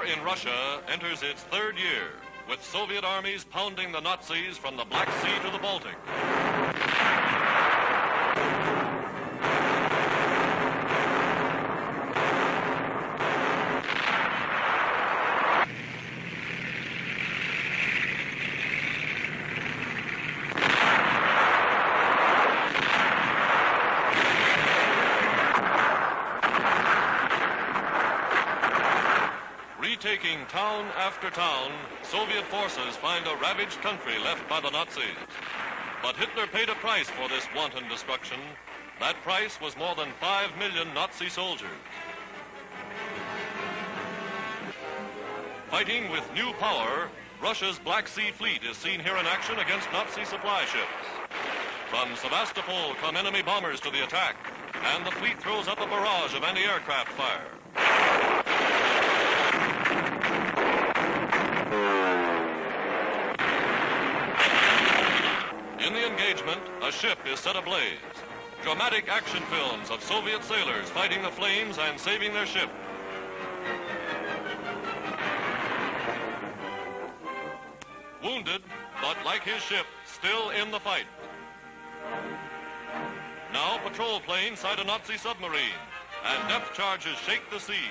in Russia enters its third year, with Soviet armies pounding the Nazis from the Black Sea to the Baltic. Retaking town after town, Soviet forces find a ravaged country left by the Nazis. But Hitler paid a price for this wanton destruction. That price was more than 5 million Nazi soldiers. Fighting with new power, Russia's Black Sea Fleet is seen here in action against Nazi supply ships. From Sevastopol come enemy bombers to the attack, and the fleet throws up a barrage of anti-aircraft fire. In the engagement, a ship is set ablaze. Dramatic action films of Soviet sailors fighting the flames and saving their ship. Wounded, but like his ship, still in the fight. Now patrol planes sight a Nazi submarine, and depth charges shake the sea.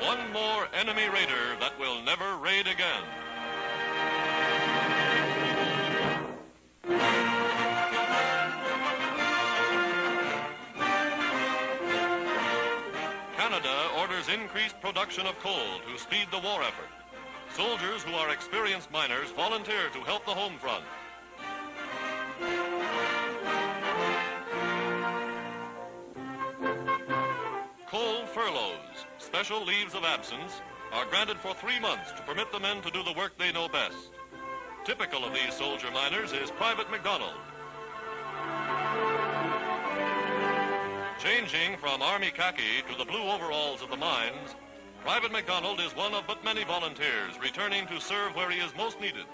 One more enemy raider that will never raid again. Canada orders increased production of coal to speed the war effort. Soldiers who are experienced miners volunteer to help the home front. Coal furloughs, special leaves of absence, are granted for 3 months to permit the men to do the work they know best. Typical of these soldier miners is Private McDonald. Changing from Army khaki to the blue overalls of the mines, Private McDonald is one of but many volunteers returning to serve where he is most needed.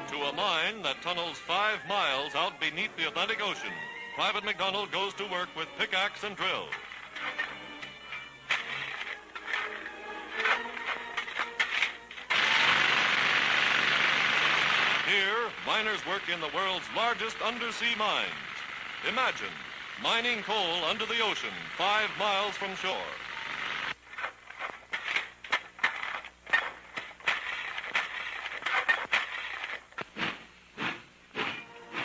To a mine that tunnels 5 miles out beneath the Atlantic Ocean, Private McDonald goes to work with pickaxe and drill. Here, miners work in the world's largest undersea mines. Imagine mining coal under the ocean 5 miles from shore.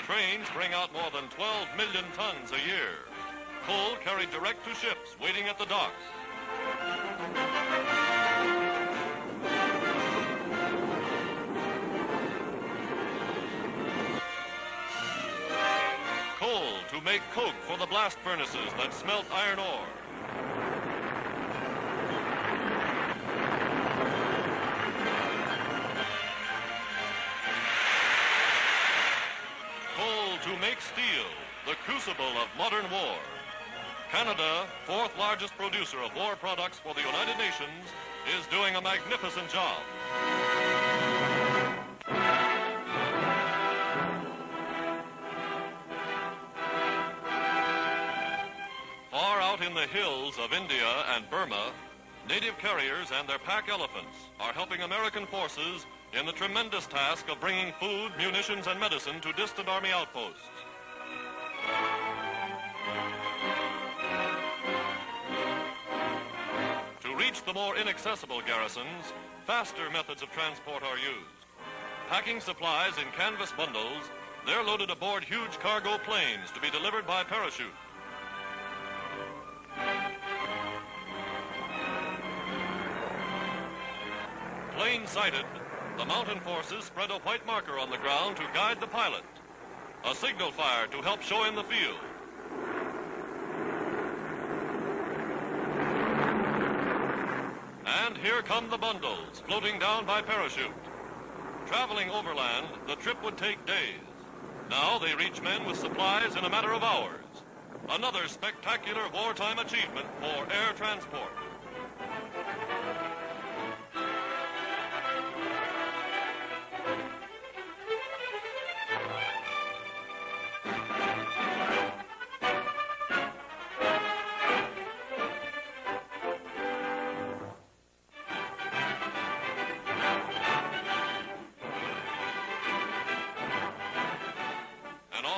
Trains bring out more than 12 million tons a year. Coal carried direct to ships waiting at the docks. Coal to make coke for the blast furnaces that smelt iron ore. To make steel, the crucible of modern war. Canada, 4th largest producer of war products for the United Nations, is doing a magnificent job. Far out in the hills of India and Burma, native carriers and their pack elephants are helping American forces in the tremendous task of bringing food, munitions, and medicine to distant Army outposts. To reach the more inaccessible garrisons, faster methods of transport are used. Packing supplies in canvas bundles, they're loaded aboard huge cargo planes to be delivered by parachute. Plane sighted, the mountain forces spread a white marker on the ground to guide the pilot. A signal fire to help show him the field. And here come the bundles, floating down by parachute. traveling overland, the trip would take days. Now they reach men with supplies in a matter of hours. Another spectacular wartime achievement for air transport.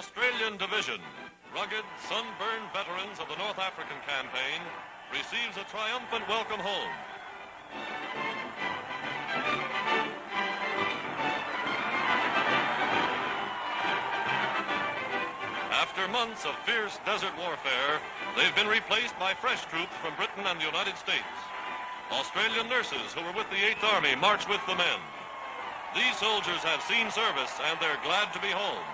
Australian Division, rugged, sunburned veterans of the North African campaign, receives a triumphant welcome home. After months of fierce desert warfare, they've been replaced by fresh troops from Britain and the United States. Australian nurses who were with the 8th Army march with the men. These soldiers have seen service and they're glad to be home.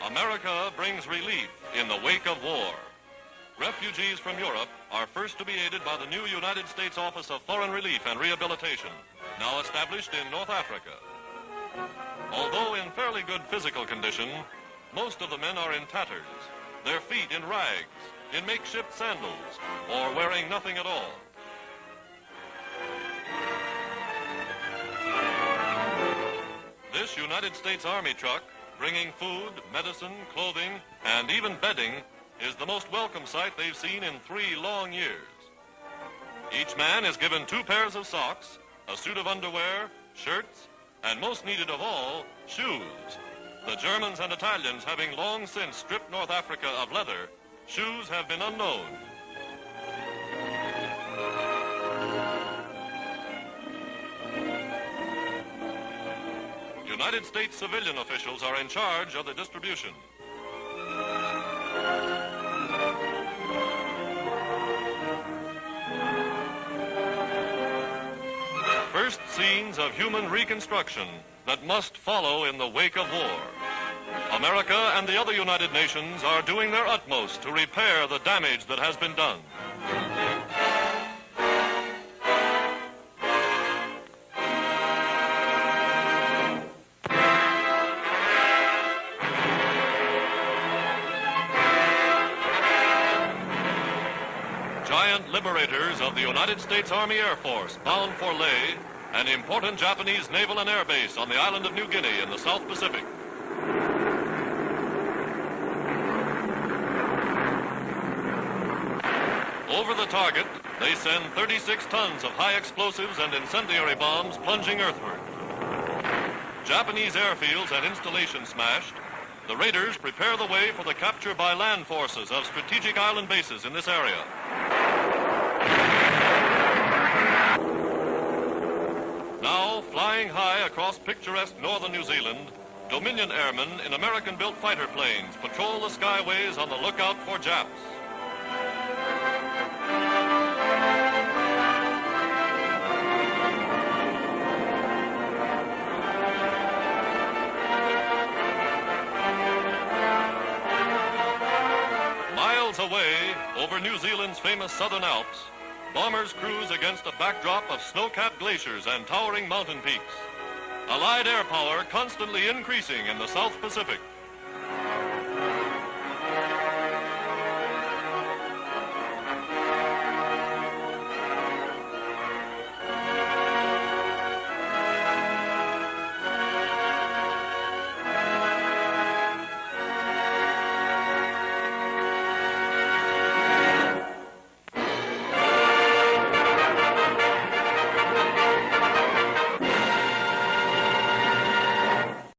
America brings relief in the wake of war. Refugees from Europe are first to be aided by the new United States Office of Foreign Relief and Rehabilitation, now established in North Africa. Although in fairly good physical condition, most of the men are in tatters, their feet in rags, in makeshift sandals, or wearing nothing at all. This United States Army truck, bringing food, medicine, clothing, and even bedding, is the most welcome sight they've seen in 3 long years. Each man is given 2 pairs of socks, a suit of underwear, shirts, and most needed of all, shoes. The Germans and Italians having long since stripped North Africa of leather, shoes have been unknown. United States civilian officials are in charge of the distribution. First scenes of human reconstruction that must follow in the wake of war. America and the other United Nations are doing their utmost to repair the damage that has been done. Giant Liberators of the United States Army Air Force, bound for Leh, an important Japanese naval and air base on the island of New Guinea in the South Pacific. Over the target, they send 36 tons of high explosives and incendiary bombs plunging earthward. Japanese airfields and installations smashed, the raiders prepare the way for the capture by land forces of strategic island bases in this area. Now, flying high across picturesque northern New Zealand, Dominion airmen in American-built fighter planes patrol the skyways on the lookout for Japs. Miles away, over New Zealand's famous Southern Alps, bombers cruise against a backdrop of snow-capped glaciers and towering mountain peaks. Allied air power constantly increasing in the South Pacific.